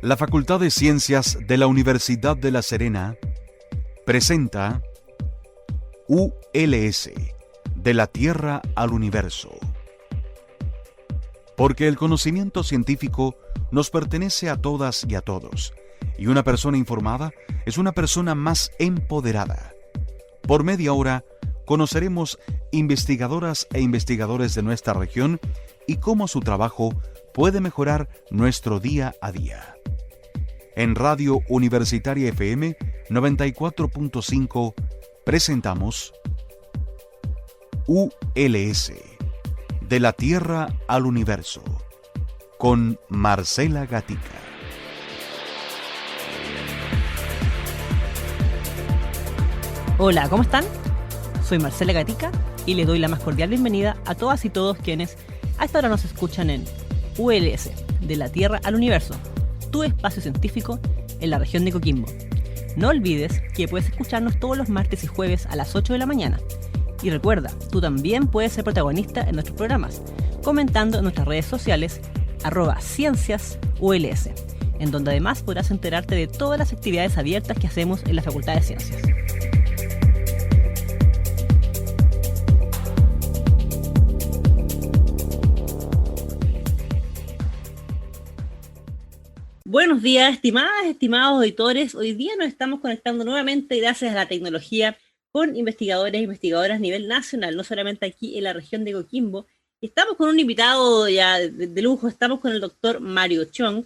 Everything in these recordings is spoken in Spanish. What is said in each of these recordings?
La Facultad de Ciencias de la Universidad de La Serena presenta ULS, de la Tierra al Universo. Porque el conocimiento científico nos pertenece a todas y a todos, y una persona informada es una persona más empoderada. Por media hora conoceremos investigadoras e investigadores de nuestra región y cómo su trabajo puede mejorar nuestro día a día. En Radio Universitaria FM 94.5 presentamos ULS, de la Tierra al Universo, con Marcela Gatica. Hola, ¿cómo están? Soy Marcela Gatica y les doy la más cordial bienvenida a todas y todos quienes a esta hora nos escuchan en ULS, de la Tierra al Universo, tu espacio científico en la región de Coquimbo. No olvides que puedes escucharnos todos los martes y jueves a las 8 de la mañana. Y recuerda, tú también puedes ser protagonista en nuestros programas, comentando en nuestras redes sociales @cienciasuls, en donde además podrás enterarte de todas las actividades abiertas que hacemos en la Facultad de Ciencias. Buenos días, estimados auditores. Hoy día nos estamos conectando nuevamente gracias a la tecnología con investigadores e investigadoras a nivel nacional, no solamente aquí en la región de Coquimbo. Estamos con un invitado ya de lujo, estamos con el doctor Mario Chong.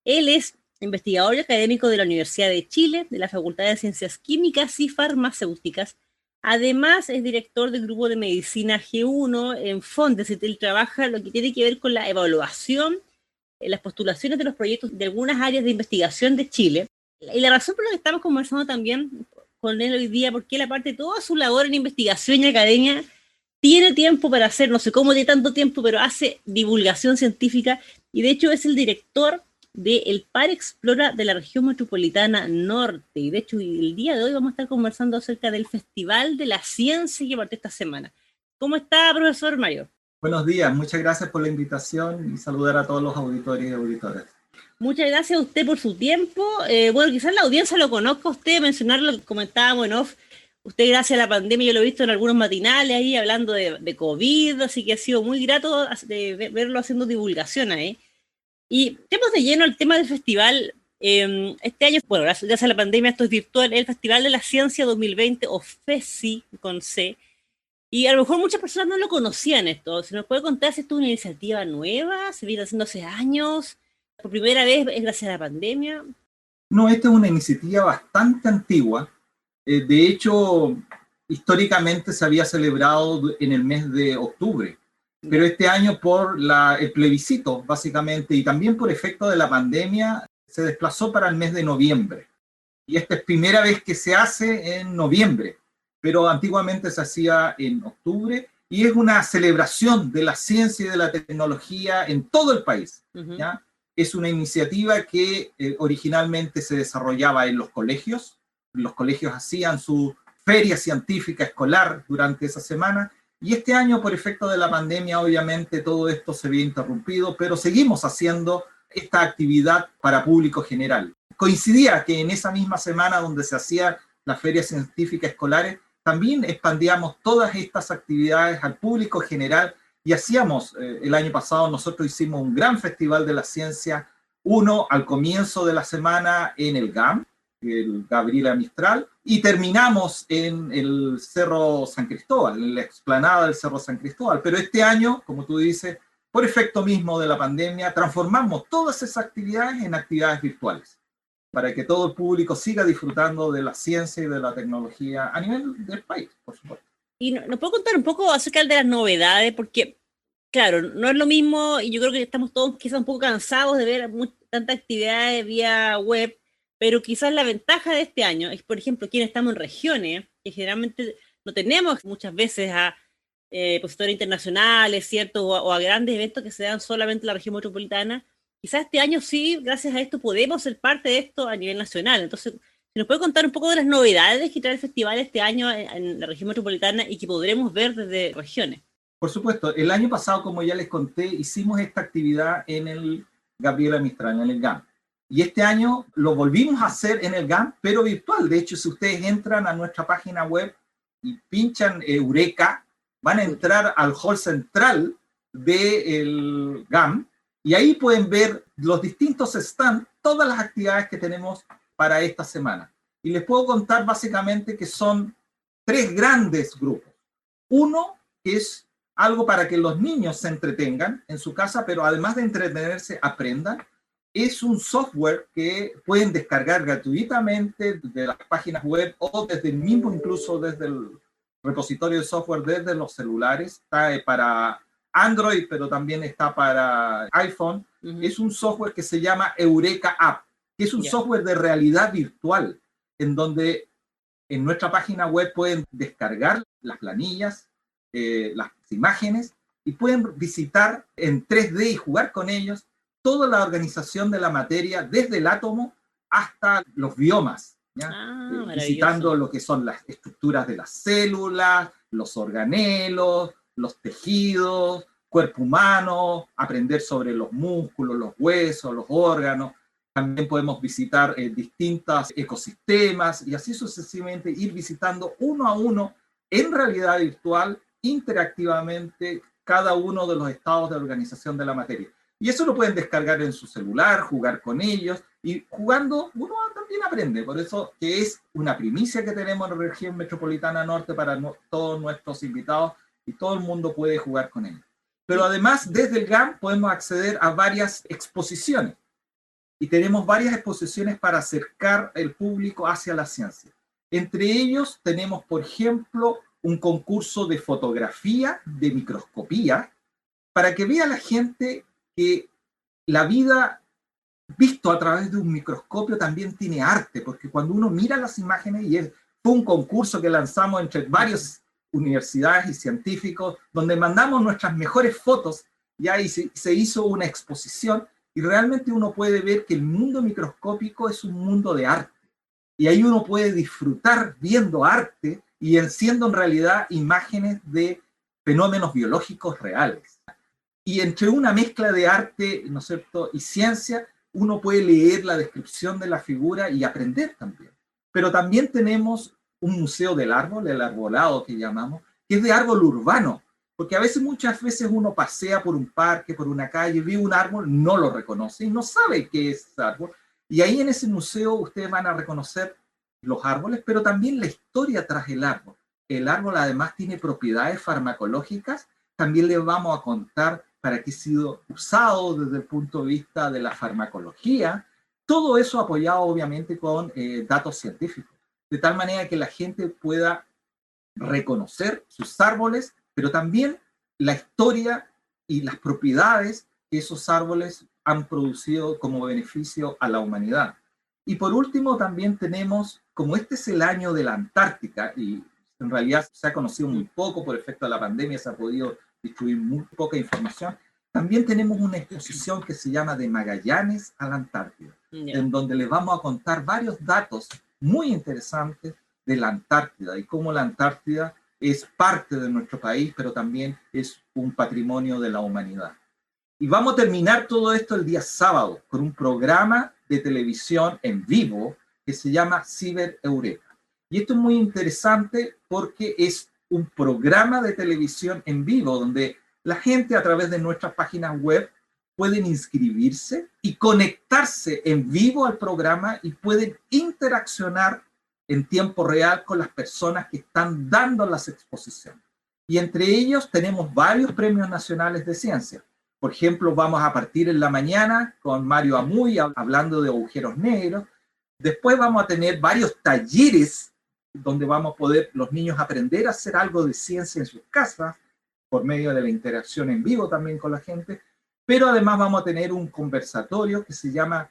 Él es investigador y académico de la Universidad de Chile, de la Facultad de Ciencias Químicas y Farmacéuticas. Además, es director del grupo de medicina G1 en Fondes, y él trabaja lo que tiene que ver con la evaluación, las postulaciones de los proyectos de algunas áreas de investigación de Chile. Y la razón por la que estamos conversando también con él hoy día, porque él, aparte de toda su labor en investigación y academia, tiene tiempo para hacer, no sé cómo tiene tanto tiempo, pero hace divulgación científica, y de hecho es el director del PAR Explora de la región metropolitana norte. Y de hecho el día de hoy vamos a estar conversando acerca del Festival de la Ciencia que partió esta semana. ¿Cómo está, profesor Mario? Buenos días, muchas gracias por la invitación y saludar a todos los auditores y auditoras. Muchas gracias a usted por su tiempo. Bueno, quizás la audiencia lo conozca a usted, mencionarlo, lo que comentábamos en off. Usted, gracias a la pandemia, yo lo he visto en algunos matinales ahí hablando de COVID, así que ha sido muy grato verlo haciendo divulgación ahí. Y tenemos de lleno el tema del festival. Este año, bueno, gracias a la pandemia, esto es virtual, el Festival de la Ciencia 2020, o FECI con C. Y a lo mejor muchas personas no lo conocían esto. ¿Se nos puede contar si esto es una iniciativa nueva? ¿Se viene haciendo hace años? ¿Por primera vez es gracias a la pandemia? No, esta es una iniciativa bastante antigua. De hecho, históricamente se había celebrado en el mes de octubre. Pero este año por el plebiscito, básicamente, y también por efecto de la pandemia, se desplazó para el mes de noviembre. Y esta es primera vez que se hace en noviembre, pero antiguamente se hacía en octubre, y es una celebración de la ciencia y de la tecnología en todo el país. Uh-huh. ¿Ya? Es una iniciativa que originalmente se desarrollaba en los colegios. Los colegios hacían su feria científica escolar durante esa semana, y este año, por efecto de la pandemia, obviamente todo esto se había interrumpido, pero seguimos haciendo esta actividad para público general. Coincidía que en esa misma semana donde se hacía la feria científica escolares, también expandíamos todas estas actividades al público general, y hacíamos, el año pasado nosotros hicimos un gran festival de la ciencia, uno al comienzo de la semana en el GAM, el Gabriela Mistral, y terminamos en el Cerro San Cristóbal, en la explanada del Cerro San Cristóbal. Pero este año, como tú dices, por efecto mismo de la pandemia, transformamos todas esas actividades en actividades virtuales, para que todo el público siga disfrutando de la ciencia y de la tecnología a nivel del país, por supuesto. ¿Y nos puedo contar un poco acerca de las novedades? Porque, claro, no es lo mismo, y yo creo que estamos todos quizás un poco cansados de ver tantas actividades vía web, pero quizás la ventaja de este año es, por ejemplo, quienes estamos en regiones, que generalmente no tenemos muchas veces a expositores internacionales, ¿cierto? O a grandes eventos que se dan solamente en la región metropolitana. Quizás este año sí, gracias a esto, podemos ser parte de esto a nivel nacional. Entonces, ¿se nos puede contar un poco de las novedades que trae el festival este año en la región metropolitana y que podremos ver desde regiones? Por supuesto, el año pasado, como ya les conté, hicimos esta actividad en el Gabriela Mistral, en el GAM. Y este año lo volvimos a hacer en el GAM, pero virtual. De hecho, si ustedes entran a nuestra página web y pinchan Eureka, van a entrar al hall central del GAM y ahí pueden ver los distintos stands, todas las actividades que tenemos para esta semana. Y les puedo contar básicamente que son 3 grandes grupos. Uno que es algo para que los niños se entretengan en su casa, pero además de entretenerse, aprendan. Es un software que pueden descargar gratuitamente de las páginas web o desde el mismo, incluso desde el repositorio de software, desde los celulares. Está para Android, pero también está para iPhone. Es un software que se llama Eureka App, que es un software de realidad virtual, en donde en nuestra página web pueden descargar las planillas, las imágenes, y pueden visitar en 3D y jugar con ellos toda la organización de la materia, desde el átomo hasta los biomas, visitando lo que son las estructuras de las células, los organelos, los tejidos, cuerpo humano, aprender sobre los músculos, los huesos, los órganos. También podemos visitar distintos ecosistemas y así sucesivamente ir visitando uno a uno en realidad virtual, interactivamente, cada uno de los estados de organización de la materia. Y eso lo pueden descargar en su celular, jugar con ellos, y jugando uno también aprende. Por eso que es una primicia que tenemos en la región metropolitana norte para todos nuestros invitados, y todo el mundo puede jugar con ellos. Pero además, desde el GAM podemos acceder a varias exposiciones. Y tenemos varias exposiciones para acercar el público hacia la ciencia. Entre ellos tenemos, por ejemplo, un concurso de fotografía, de microscopía, para que vea la gente que la vida visto a través de un microscopio también tiene arte, porque cuando uno mira las imágenes, y fue un concurso que lanzamos entre varias universidades y científicos, donde mandamos nuestras mejores fotos, ya y se hizo una exposición, y realmente uno puede ver que el mundo microscópico es un mundo de arte, y ahí uno puede disfrutar viendo arte y siendo en realidad imágenes de fenómenos biológicos reales. Y entre una mezcla de arte, ¿no es cierto?, y ciencia, uno puede leer la descripción de la figura y aprender también. Pero también tenemos un museo del árbol, el arbolado que llamamos, que es de árbol urbano, porque muchas veces uno pasea por un parque, por una calle, ve un árbol, no lo reconoce y no sabe qué es ese árbol. Y ahí en ese museo ustedes van a reconocer los árboles, pero también la historia tras el árbol. El árbol además tiene propiedades farmacológicas, también les vamos a contar para qué ha sido usado desde el punto de vista de la farmacología, todo eso apoyado obviamente con datos científicos, de tal manera que la gente pueda reconocer sus árboles, pero también la historia y las propiedades que esos árboles han producido como beneficio a la humanidad. Y por último también tenemos, como este es el año de la Antártica, y en realidad se ha conocido muy poco por efecto de la pandemia, se ha podido distribuir muy poca información, también tenemos una exposición que se llama De Magallanes a la Antártida, en donde les vamos a contar varios datos muy interesantes de la Antártida y cómo la Antártida es parte de nuestro país, pero también es un patrimonio de la humanidad. Y vamos a terminar todo esto el día sábado con un programa de televisión en vivo que se llama Ciber Eureka. Y esto es muy interesante porque es un programa de televisión en vivo donde la gente a través de nuestras páginas web pueden inscribirse y conectarse en vivo al programa y pueden interaccionar en tiempo real con las personas que están dando las exposiciones. Y entre ellos tenemos varios premios nacionales de ciencia. Por ejemplo, vamos a partir en la mañana con Mario Amuy hablando de agujeros negros. Después vamos a tener varios talleres donde vamos a poder los niños aprender a hacer algo de ciencia en sus casas por medio de la interacción en vivo también con la gente. Pero además vamos a tener un conversatorio que se llama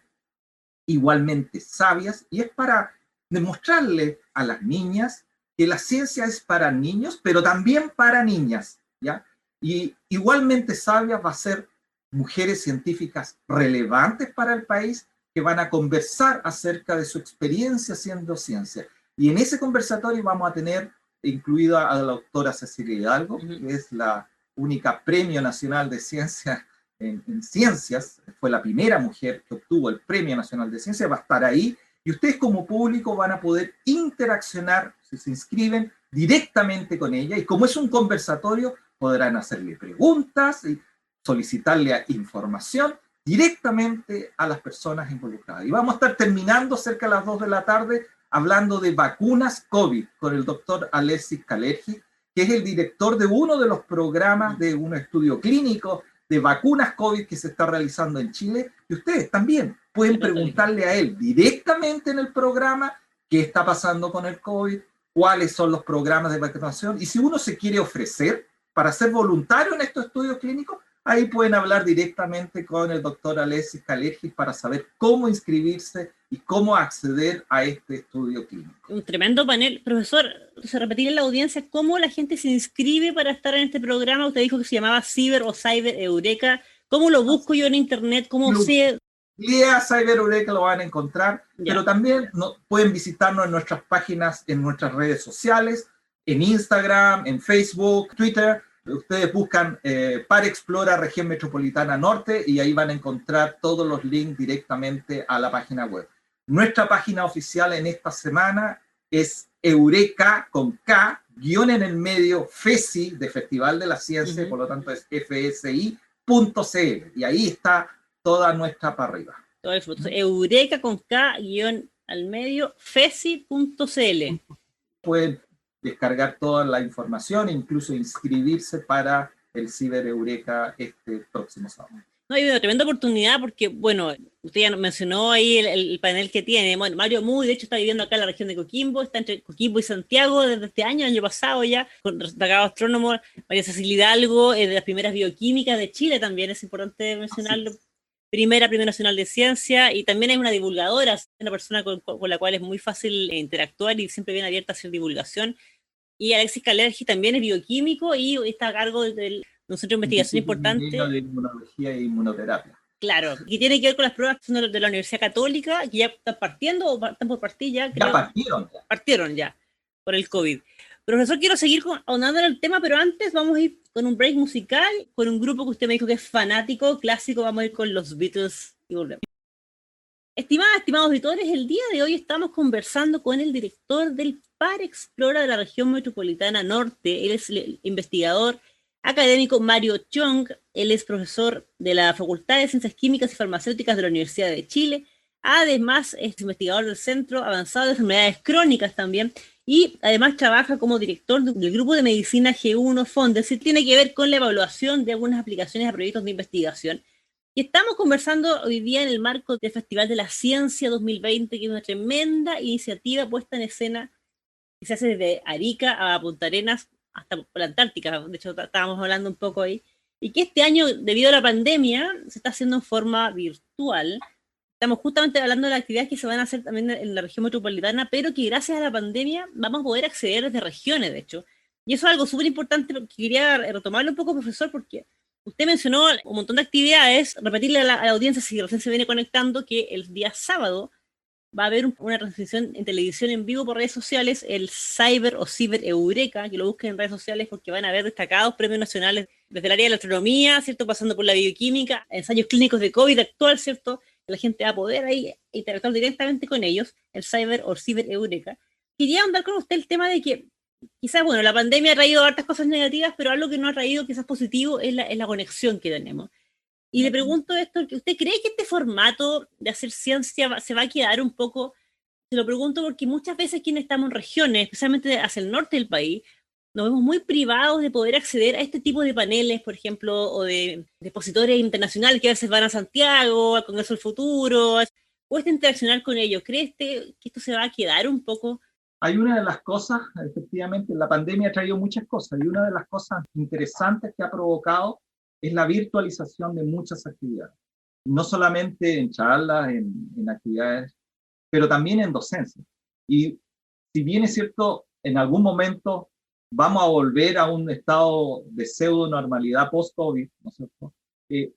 Igualmente Sabias y es para demostrarle a las niñas que la ciencia es para niños, pero también para niñas, ¿ya? Y Igualmente Sabias va a ser mujeres científicas relevantes para el país que van a conversar acerca de su experiencia haciendo ciencia. Y en ese conversatorio vamos a tener incluida a la doctora Cecilia Hidalgo, que es la única premio nacional de ciencia en ciencias, fue la primera mujer que obtuvo el Premio Nacional de Ciencias, va a estar ahí, y ustedes como público van a poder interaccionar, si se inscriben, directamente con ella, y como es un conversatorio, podrán hacerle preguntas y solicitarle información directamente a las personas involucradas. Y vamos a estar terminando cerca de las 2 de la tarde hablando de vacunas COVID con el doctor Alexis Kalergi, que es el director de uno de los programas de un estudio clínico de vacunas COVID que se está realizando en Chile. Y ustedes también pueden preguntarle a él directamente en el programa qué está pasando con el COVID, cuáles son los programas de vacunación. Y si uno se quiere ofrecer para ser voluntario en estos estudios clínicos, ahí pueden hablar directamente con el doctor Alexis Kalergi para saber cómo inscribirse y cómo acceder a este estudio clínico. Un tremendo panel. Profesor, se repetir en la audiencia cómo la gente se inscribe para estar en este programa. Usted dijo que se llamaba Ciber o Cyber Eureka. ¿Cómo lo busco yo en internet? ¿Cómo sé? Lea Cyber Eureka, lo van a encontrar, pero también pueden visitarnos en nuestras páginas, en nuestras redes sociales, en Instagram, en Facebook, Twitter. Ustedes buscan Parexplora Región Metropolitana Norte y ahí van a encontrar todos los links directamente a la página web. Nuestra página oficial en esta semana es Eureka con K, guión en el medio, FESI, de Festival de la Ciencia, por lo tanto es fsi.cl. Y ahí está toda nuestra para arriba. Entonces, Eureka con K, guión al medio, fesi.cl. Pueden descargar toda la información e incluso inscribirse para el Ciber Eureka este próximo sábado. No, hay una tremenda oportunidad porque, bueno, usted ya mencionó ahí el panel que tiene. Bueno, Mario Muy, de hecho, está viviendo acá en la región de Coquimbo, está entre Coquimbo y Santiago desde este año, el año pasado ya, con destacado astrónomo. María Cecilia Hidalgo, de las primeras bioquímicas de Chile también, es importante mencionarlo. Premio Nacional de Ciencia, y también hay una divulgadora, una persona con la cual es muy fácil interactuar y siempre bien abierta a hacer divulgación. Y Alexis Kalergi también es bioquímico y está a cargo de un centro de investigación importante. De inmunología e inmunoterapia. Claro, y tiene que ver con las pruebas de la Universidad Católica, que ya están partiendo o están por partir ya. Creo. Ya partieron. Partieron ya, por el COVID. Profesor, quiero seguir ahondando en el tema, pero antes vamos a ir con un break musical, con un grupo que usted me dijo que es fanático, clásico, vamos a ir con los Beatles y volvemos. Estimados auditores, el día de hoy estamos conversando con el director del Parexplora de la región metropolitana norte. Él es el investigador académico Mario Chong. Él es profesor de la Facultad de Ciencias Químicas y Farmacéuticas de la Universidad de Chile. Además, es investigador del Centro Avanzado de Enfermedades Crónicas también. Y además trabaja como director del grupo de medicina G1 Fondes, y tiene que ver con la evaluación de algunas aplicaciones a proyectos de investigación. Y estamos conversando hoy día en el marco del Festival de la Ciencia 2020, que es una tremenda iniciativa puesta en escena que se hace desde Arica a Punta Arenas hasta la Antártica. De hecho, estábamos hablando un poco ahí. Y que este año, debido a la pandemia, se está haciendo en forma virtual. Estamos justamente hablando de las actividades que se van a hacer también en la región metropolitana, pero que gracias a la pandemia vamos a poder acceder desde regiones, de hecho. Y eso es algo súper importante que quería retomarlo un poco, profesor, porque usted mencionó un montón de actividades. Repetirle a la audiencia, si recién se viene conectando, que el día sábado va a haber una transmisión en televisión en vivo por redes sociales, el Cyber o Ciber Eureka, que lo busquen en redes sociales porque van a ver destacados premios nacionales desde el área de la astronomía, ¿cierto? Pasando por la bioquímica, ensayos clínicos de COVID actual, ¿cierto? La gente va a poder ahí interactuar directamente con ellos, el Cyber o Ciber Eureka. Quería andar con usted el tema de que quizás, bueno, la pandemia ha traído hartas cosas negativas, pero algo que no ha traído quizás positivo es la conexión que tenemos. Y le pregunto esto, ¿usted cree que este formato de hacer ciencia se va a quedar un poco? Se lo pregunto porque muchas veces quienes estamos en regiones, especialmente hacia el norte del país, nos vemos muy privados de poder acceder a este tipo de paneles, por ejemplo, o de expositores internacionales que a veces van a Santiago, al Congreso del Futuro, o interaccionar con ellos. ¿Cree usted que esto se va a quedar un poco? Hay una de las cosas, efectivamente, la pandemia ha traído muchas cosas, y una de las cosas interesantes que ha provocado es la virtualización de muchas actividades. No solamente en charlas, en actividades, pero también en docencia. Y si bien es cierto, en algún momento vamos a volver a un estado de pseudo-normalidad post-COVID, ¿no es cierto?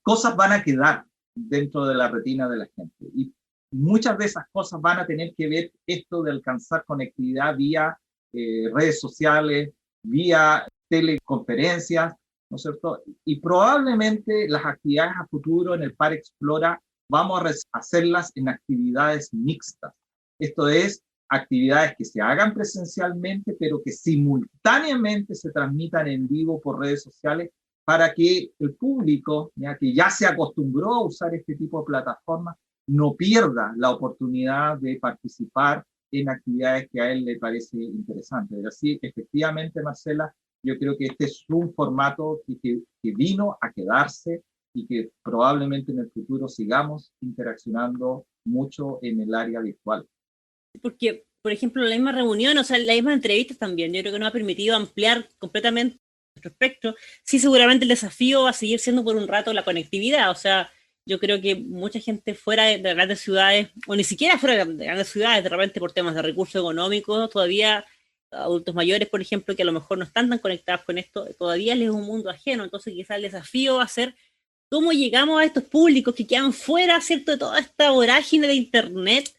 Cosas van a quedar dentro de la retina de la gente. Y muchas de esas cosas van a tener que ver esto de alcanzar conectividad vía redes sociales, vía teleconferencias, ¿no es cierto? Y probablemente las actividades a futuro en el Par Explora vamos a hacerlas en actividades mixtas. Esto es, actividades que se hagan presencialmente, pero que simultáneamente se transmitan en vivo por redes sociales para que el público, ya que ya se acostumbró a usar este tipo de plataformas, no pierda la oportunidad de participar en actividades que a él le parece interesantes. Así, efectivamente, Marcela, yo creo que este es un formato que vino a quedarse y que probablemente en el futuro sigamos interaccionando mucho en el área virtual. Porque, por ejemplo, la misma reunión, o sea, las mismas entrevistas también, yo creo que nos ha permitido ampliar completamente nuestro espectro. Sí, seguramente el desafío va a seguir siendo por un rato la conectividad, o sea, yo creo que mucha gente fuera de grandes ciudades, o ni siquiera fuera de grandes ciudades, de repente por temas de recursos económicos, todavía adultos mayores, por ejemplo, que a lo mejor no están tan conectados con esto, todavía les es un mundo ajeno, entonces quizás el desafío va a ser cómo llegamos a estos públicos que quedan fuera, ¿cierto?, de toda esta vorágine de Internet,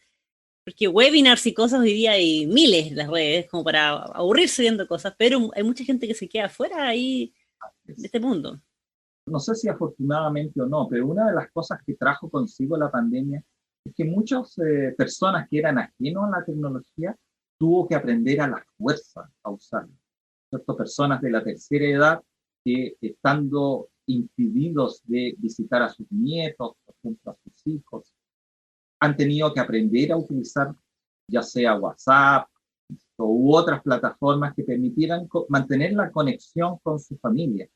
porque webinars y cosas hoy día hay miles en las redes, como para aburrirse viendo cosas, pero hay mucha gente que se queda fuera ahí de este mundo. No sé si afortunadamente o no, pero una de las cosas que trajo consigo la pandemia es que muchas personas que eran ajenos a la tecnología tuvo que aprender a la fuerza a usarla. ¿Cierto? Personas de la tercera edad que estando impedidos de visitar a sus nietos, por ejemplo, a sus hijos, han tenido que aprender a utilizar ya sea WhatsApp u otras plataformas que permitieran mantener la conexión con su familia.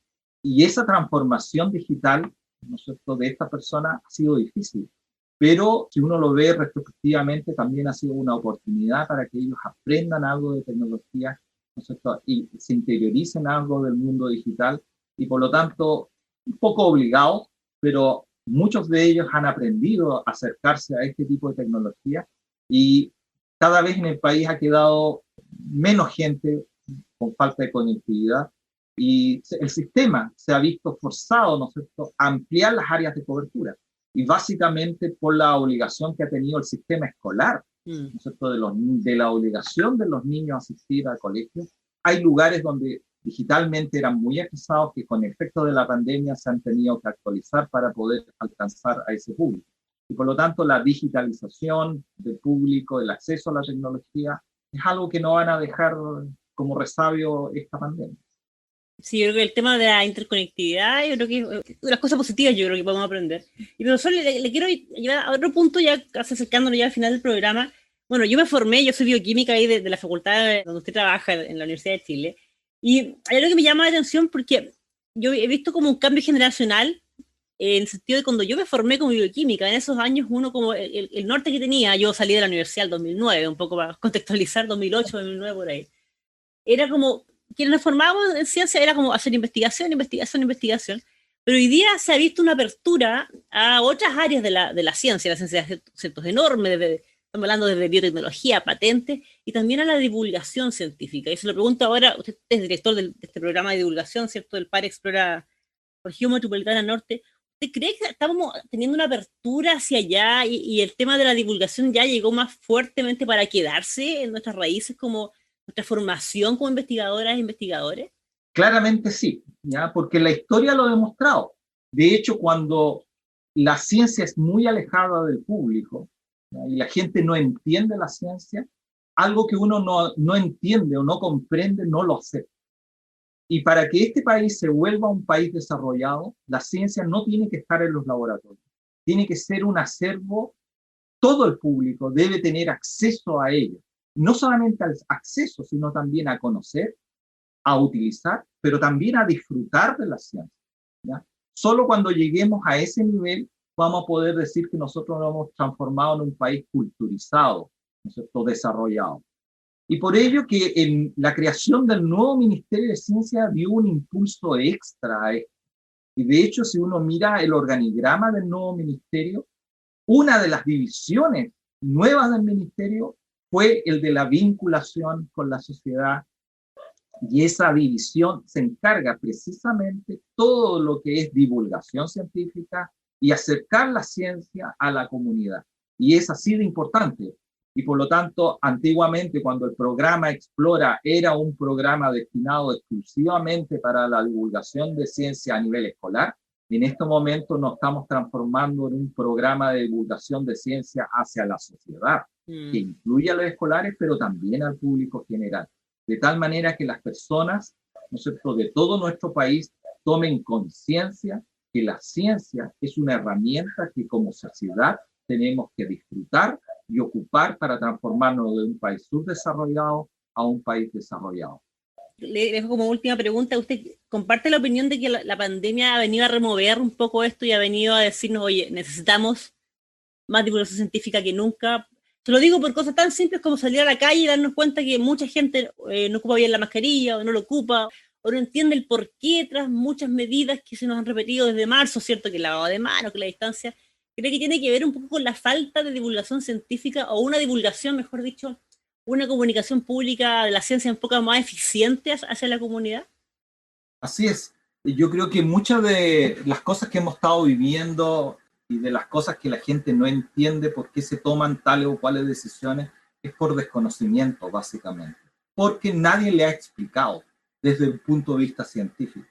Y esa transformación digital, ¿no es cierto?, de esta persona ha sido difícil, pero si uno lo ve retrospectivamente también ha sido una oportunidad para que ellos aprendan algo de tecnología, ¿no es cierto?, y se interioricen algo del mundo digital y por lo tanto un poco obligados, pero muchos de ellos han aprendido a acercarse a este tipo de tecnología y cada vez en el país ha quedado menos gente con falta de conectividad y el sistema se ha visto forzado, ¿no es cierto?, a ampliar las áreas de cobertura y básicamente por la obligación que ha tenido el sistema escolar, ¿no es cierto?, de la obligación de los niños a asistir al colegio. Hay lugares donde digitalmente eran muy atrasados que con efecto de la pandemia se han tenido que actualizar para poder alcanzar a ese público. Y por lo tanto la digitalización del público, el acceso a la tecnología, es algo que no van a dejar como resabio esta pandemia. Sí, yo creo que el tema de la interconectividad, yo creo que las cosas positivas yo creo que podemos aprender. Y profesor, le quiero llevar a otro punto, ya casi acercándonos ya al final del programa. Bueno, yo me formé, yo soy bioquímica ahí de la facultad donde usted trabaja, en la Universidad de Chile. Y hay algo que me llama la atención porque yo he visto como un cambio generacional en el sentido de cuando yo me formé como bioquímica, en esos años uno como el norte que tenía, yo salí de la universidad en 2009, un poco para contextualizar, 2008, 2009 por ahí. Era como, quienes nos formábamos en ciencia era como hacer investigación, pero hoy día se ha visto una apertura a otras áreas de la ciencia de centros enormes, estamos hablando de biotecnología, patentes, y también a la divulgación científica. Y se lo pregunto ahora, usted es director de este programa de divulgación, ¿cierto?, del Par Explora Región Metropolitana Norte. ¿Usted cree que estamos teniendo una apertura hacia allá y el tema de la divulgación ya llegó más fuertemente para quedarse en nuestras raíces como nuestra formación como investigadoras e investigadores? Claramente sí, ¿ya? Porque la historia lo ha demostrado. De hecho, cuando la ciencia es muy alejada del público, ¿ya?, y la gente no entiende la ciencia, algo que uno no entiende o no comprende, no lo acepta. Y para que este país se vuelva un país desarrollado, la ciencia no tiene que estar en los laboratorios, tiene que ser un acervo, todo el público debe tener acceso a ella. No solamente al acceso, sino también a conocer, a utilizar, pero también a disfrutar de la ciencia, ¿ya? Solo cuando lleguemos a ese nivel vamos a poder decir que nosotros nos hemos transformado en un país culturizado, ¿no es cierto?, desarrollado. Y por ello que en la creación del nuevo Ministerio de Ciencia dio un impulso extra a esto. Y de hecho, si uno mira el organigrama del nuevo ministerio, una de las divisiones nuevas del ministerio fue el de la vinculación con la sociedad, y esa división se encarga precisamente todo lo que es divulgación científica y acercar la ciencia a la comunidad. Y es así de importante. Y por lo tanto, antiguamente, cuando el programa Explora era un programa destinado exclusivamente para la divulgación de ciencia a nivel escolar, en este momento nos estamos transformando en un programa de divulgación de ciencia hacia la sociedad, que incluye a los escolares, pero también al público general. De tal manera que las personas, ¿no es cierto?, de todo nuestro país tomen conciencia que la ciencia es una herramienta que como sociedad tenemos que disfrutar y ocupar para transformarnos de un país subdesarrollado a un país desarrollado. Le dejo como última pregunta, ¿usted comparte la opinión de que la pandemia ha venido a remover un poco esto y ha venido a decirnos, oye, necesitamos más divulgación científica que nunca? Se lo digo por cosas tan simples como salir a la calle y darnos cuenta que mucha gente no ocupa bien la mascarilla o no lo ocupa, o no entiende el porqué tras muchas medidas que se nos han repetido desde marzo, ¿cierto? Que el lavado de manos, que la distancia. ¿Cree que tiene que ver un poco con la falta de divulgación científica o una divulgación, mejor dicho, una comunicación pública de la ciencia un poco más eficiente hacia la comunidad? Así es. Yo creo que muchas de las cosas que hemos estado viviendo y de las cosas que la gente no entiende por qué se toman tales o cuales decisiones es por desconocimiento, básicamente. Porque nadie le ha explicado desde el punto de vista científico.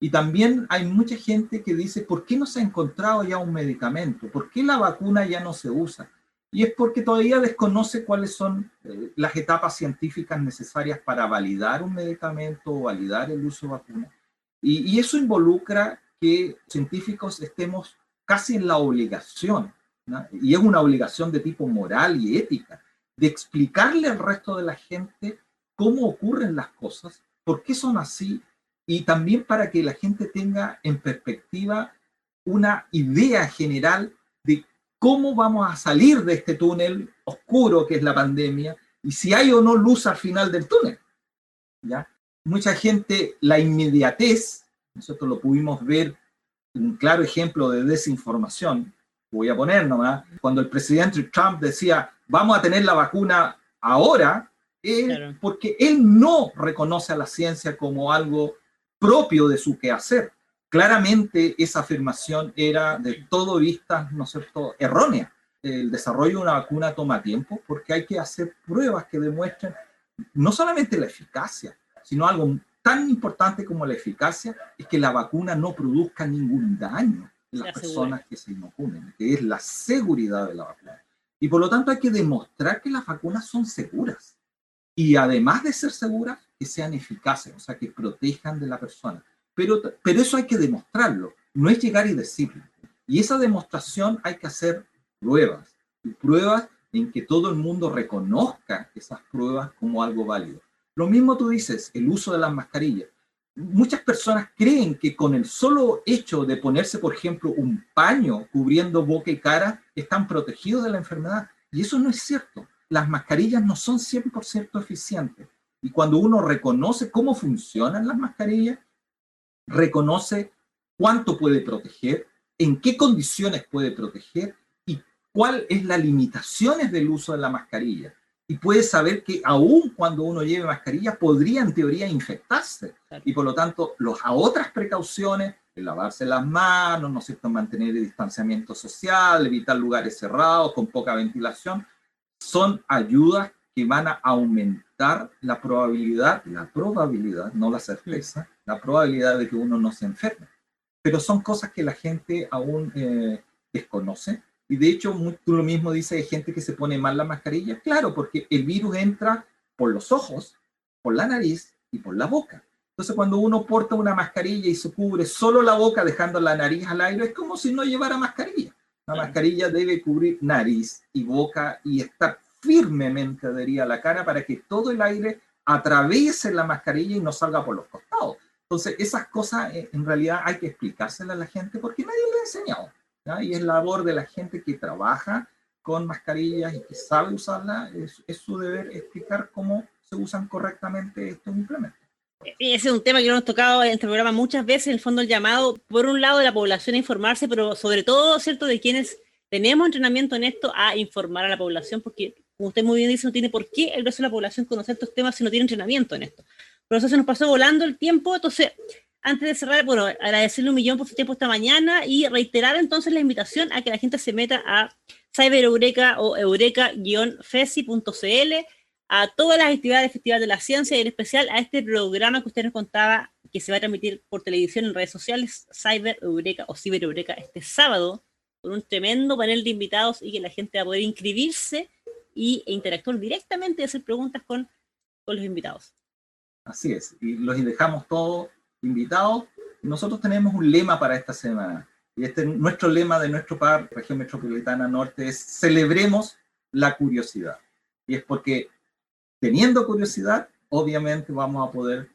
Y también hay mucha gente que dice, ¿por qué no se ha encontrado ya un medicamento? ¿Por qué la vacuna ya no se usa? Y es porque todavía desconoce cuáles son las etapas científicas necesarias para validar un medicamento o validar el uso de vacuna. Y eso involucra que científicos estemos casi en la obligación, ¿no? Y es una obligación de tipo moral y ética, de explicarle al resto de la gente cómo ocurren las cosas, por qué son así, y también para que la gente tenga en perspectiva una idea general de cómo vamos a salir de este túnel oscuro que es la pandemia y si hay o no luz al final del túnel, ¿ya? Mucha gente, la inmediatez, nosotros lo pudimos ver, un claro ejemplo de desinformación, voy a poner nomás, cuando el presidente Trump decía, vamos a tener la vacuna ahora, claro, porque él no reconoce a la ciencia como algo propio de su quehacer. Claramente esa afirmación era de todo vista, ¿no es cierto?, errónea. El desarrollo de una vacuna toma tiempo porque hay que hacer pruebas que demuestren no solamente la eficacia, sino algo tan importante como la eficacia es que la vacuna no produzca ningún daño en las personas que se inoculen, que es la seguridad de la vacuna. Y por lo tanto hay que demostrar que las vacunas son seguras. Y además de ser seguras, que sean eficaces, o sea, que protejan de la persona. Pero eso hay que demostrarlo, no es llegar y decirlo. Y esa demostración hay que hacer pruebas, y pruebas en que todo el mundo reconozca esas pruebas como algo válido. Lo mismo tú dices, el uso de las mascarillas. Muchas personas creen que con el solo hecho de ponerse, por ejemplo, un paño cubriendo boca y cara, están protegidos de la enfermedad. Y eso no es cierto. Las mascarillas no son 100% eficientes. Y cuando uno reconoce cómo funcionan las mascarillas, reconoce cuánto puede proteger, en qué condiciones puede proteger y cuál es las limitaciones del uso de la mascarilla. Y puede saber que aún cuando uno lleve mascarilla podría en teoría infectarse. Y por lo tanto, a otras precauciones, el lavarse las manos, ¿no es cierto?, mantener el distanciamiento social, evitar lugares cerrados con poca ventilación, son ayudas que van a aumentar la probabilidad, no la certeza, la probabilidad de que uno no se enferme. Pero son cosas que la gente aún desconoce. Y de hecho, tú lo mismo dices, hay gente que se pone mal la mascarilla. Claro, porque el virus entra por los ojos, por la nariz y por la boca. Entonces, cuando uno porta una mascarilla y se cubre solo la boca, dejando la nariz al aire, es como si no llevara mascarilla. La mascarilla debe cubrir nariz y boca y estar firmemente adherida a la cara para que todo el aire atraviese la mascarilla y no salga por los costados. Entonces, esas cosas en realidad hay que explicárselas a la gente porque nadie le ha enseñado, ¿ya? Y es labor de la gente que trabaja con mascarillas y que sabe usarlas, es su deber explicar cómo se usan correctamente estos implementos. Ese es un tema que lo hemos tocado en este programa muchas veces, en el fondo el llamado, por un lado, de la población a informarse, pero sobre todo, ¿cierto?, de quienes tenemos entrenamiento en esto, a informar a la población, porque, como usted muy bien dice, no tiene por qué el resto de la población conocer estos temas si no tiene entrenamiento en esto. Pero eso se nos pasó volando el tiempo, entonces, antes de cerrar, bueno, agradecerle 1.000.000 por su tiempo esta mañana y reiterar entonces la invitación a que la gente se meta a CyberEureka o eureka-fesi.cl, a todas las actividades del Festival de la Ciencia y en especial a este programa que usted nos contaba que se va a transmitir por televisión en redes sociales, CyberEureka o CiberEureka, este sábado, con un tremendo panel de invitados y que la gente va a poder inscribirse e interactuar directamente y hacer preguntas con los invitados. Así es, y los dejamos todos invitados. Nosotros tenemos un lema para esta semana, y nuestro lema de nuestro par, Región Metropolitana Norte, es celebremos la curiosidad. Y es porque teniendo curiosidad, obviamente vamos a poder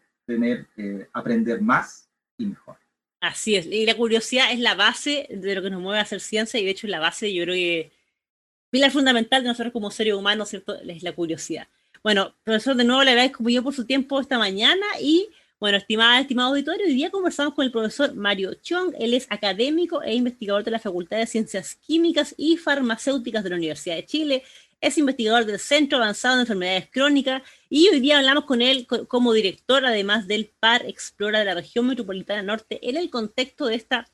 aprender más y mejor. Así es, y la curiosidad es la base de lo que nos mueve a hacer ciencia, y de hecho es la base, yo creo que pilar fundamental de nosotros como seres humanos, ¿cierto? Es la curiosidad. Bueno, profesor, de nuevo le agradezco muy bien por su tiempo esta mañana y, bueno, estimado auditorio, hoy día conversamos con el profesor Mario Chong. Él es académico e investigador de la Facultad de Ciencias Químicas y Farmacéuticas de la Universidad de Chile. Es investigador del Centro Avanzado de Enfermedades Crónicas y hoy día hablamos con él como director, además del PAR Explora de la Región Metropolitana Norte, en el contexto de este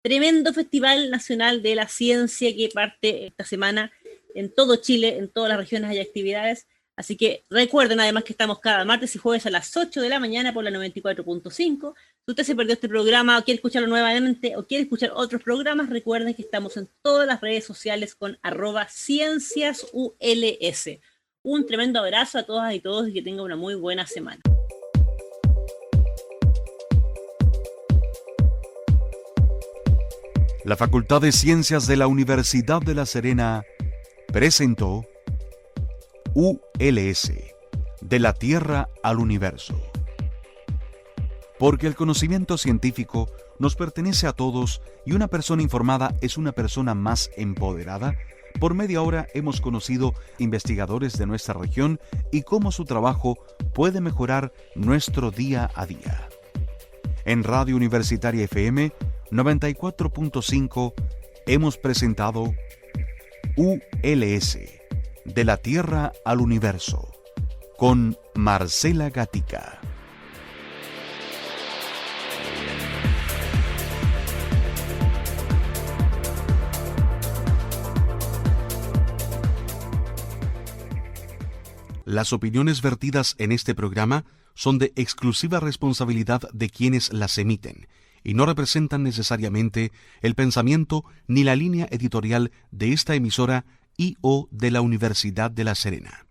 tremendo Festival Nacional de la Ciencia que parte esta semana en todo Chile, en todas las regiones hay actividades. Así que recuerden además que estamos cada martes y jueves a las 8 de la mañana por la 94.5. Si usted se perdió este programa o quiere escucharlo nuevamente o quiere escuchar otros programas, recuerden que estamos en todas las redes sociales con @cienciasuls. Un tremendo abrazo a todas y todos y que tengan una muy buena semana. La Facultad de Ciencias de la Universidad de La Serena presentó ULS, de la Tierra al Universo. Porque el conocimiento científico nos pertenece a todos y una persona informada es una persona más empoderada, por media hora hemos conocido investigadores de nuestra región y cómo su trabajo puede mejorar nuestro día a día. En Radio Universitaria FM 94.5 hemos presentado ULS, de la Tierra al Universo, con Marcela Gatica. Las opiniones vertidas en este programa son de exclusiva responsabilidad de quienes las emiten y no representan necesariamente el pensamiento ni la línea editorial de esta emisora y o de la Universidad de La Serena.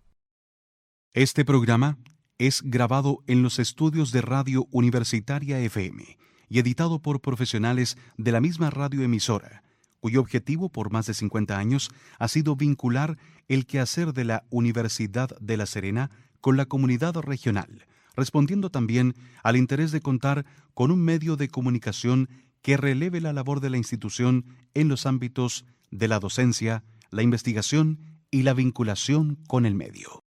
Este programa es grabado en los estudios de Radio Universitaria FM y editado por profesionales de la misma radioemisora, cuyo objetivo por más de 50 años ha sido vincular el quehacer de la Universidad de La Serena con la comunidad regional, respondiendo también al interés de contar con un medio de comunicación que releve la labor de la institución en los ámbitos de la docencia, la investigación y la vinculación con el medio.